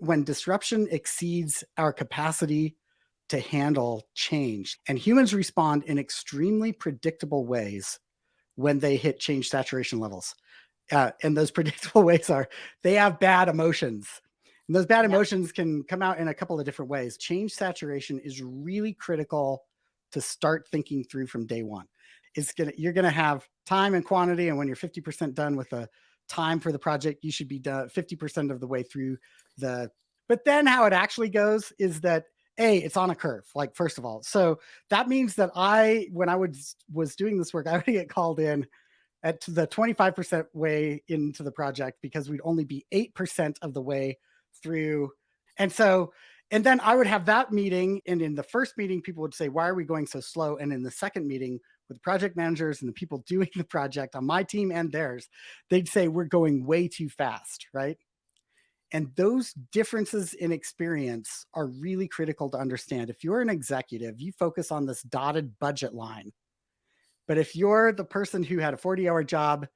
when disruption exceeds our capacity to handle change, and humans respond in extremely predictable ways when they hit change saturation levels. And those predictable ways are they have bad emotions. And those bad Yep. emotions can come out in a couple of different ways. Change saturation is really critical to start thinking through from day one. You're gonna have time and quantity, and when you're 50% done with the time for the project, you should be done 50% of the way through the. But then how it actually goes is that it's on a curve. Like first of all, so that means that when I was doing this work, I would get called in at the 25% way into the project because we'd only be 8% of the way through. And so, and then I would have that meeting. And in the first meeting, people would say, why are we going so slow? And in the second meeting with project managers and the people doing the project on my team and theirs, they'd say, we're going way too fast, right? And those differences in experience are really critical to understand. If you're an executive, you focus on this dotted budget line. But if you're the person who had a 40-hour job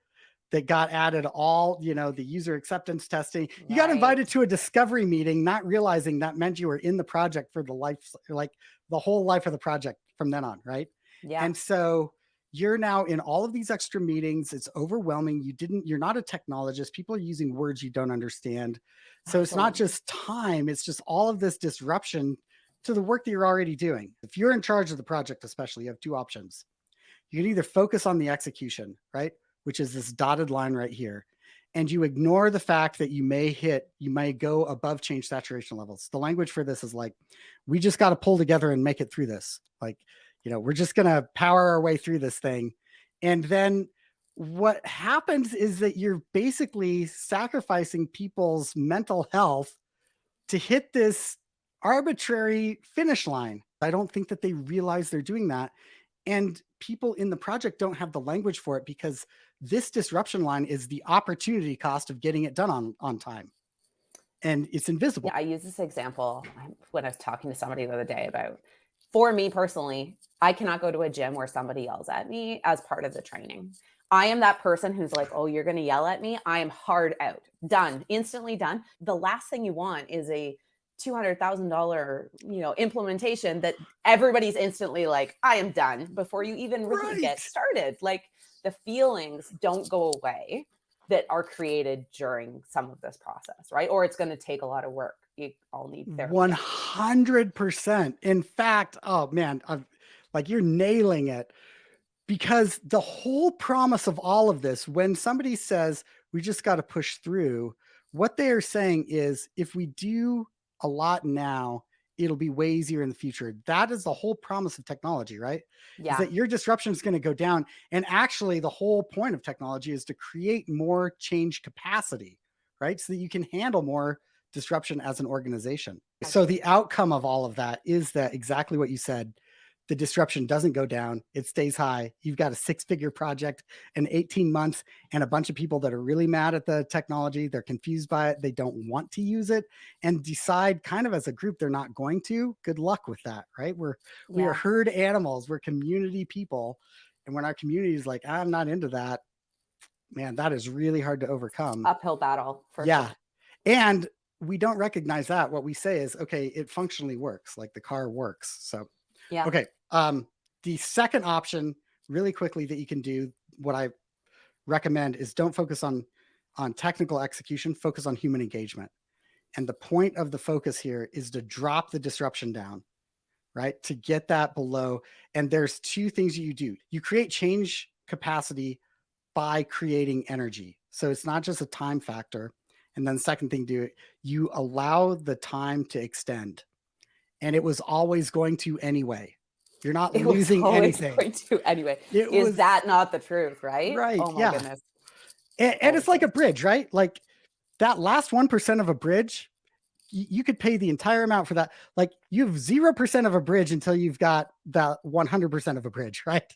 that got added all, the user acceptance testing, you got Right. invited to a discovery meeting, not realizing that meant you were in the project for the life, like the whole life of the project from then on, right? Yeah. And so you're now in all of these extra meetings. It's overwhelming. You're not a technologist. People are using words you don't understand. So it's not Absolutely. just time, it's just all of this disruption to the work that you're already doing. If you're in charge of the project, especially, you have two options. You can either focus on the execution, right? Which is this dotted line right here. And you ignore the fact that you may go above change saturation levels. The language for this is like, we just got to pull together and make it through this. Like, we're just going to power our way through this thing. And then what happens is that you're basically sacrificing people's mental health to hit this arbitrary finish line. I don't think that they realize they're doing that. And people in the project don't have the language for it because this disruption line is the opportunity cost of getting it done on time. And it's invisible. Yeah, I use this example when I was talking to somebody the other day about, for me personally, I cannot go to a gym where somebody yells at me as part of the training. I am that person who's like, oh, you're going to yell at me. I am hard out, done, instantly done. The last thing you want is a $200,000, implementation that everybody's instantly like, I am done before you even really get started. Like the feelings don't go away that are created during some of this process, right? Or it's going to take a lot of work. You all need therapy. 100%. In fact, oh man, like you're nailing it. Because the whole promise of all of this, when somebody says we just got to push through, what they are saying is if we do a lot now, it'll be way easier in the future. That is the whole promise of technology, right? Is Yeah. that your disruption is going to go down. And actually, the whole point of technology is to create more change capacity, right? So that you can handle more disruption as an organization. So the outcome of all of that is that exactly what you said. The disruption doesn't go down. It stays high. You've got a 6-figure project in 18 months and a bunch of people that are really mad at the technology. They're confused by it. They don't want to use it and decide kind of as a group they're not going to. Good luck with that, right? We are herd animals. We're community people. And when our community is like, I'm not into that, man, that is really hard to overcome. Uphill battle for sure. And we don't recognize that. What we say is, okay, it functionally works, like the car works. So Yeah. okay. The second option, really quickly, that you can do, what I recommend is don't focus on technical execution, focus on human engagement. And the point of the focus here is to drop the disruption down, right? To get that below. And there's two things you do. You create change capacity by creating energy. So it's not just a time factor. And then the second thing, you allow the time to extend. And it was always going to anyway. You're not losing anything. Going to anyway. Is that not the truth, right? Right. Oh my goodness. And it's like a bridge, right? Like that last 1% of a bridge, you could pay the entire amount for that. Like you have 0% of a bridge until you've got that 100% of a bridge, right?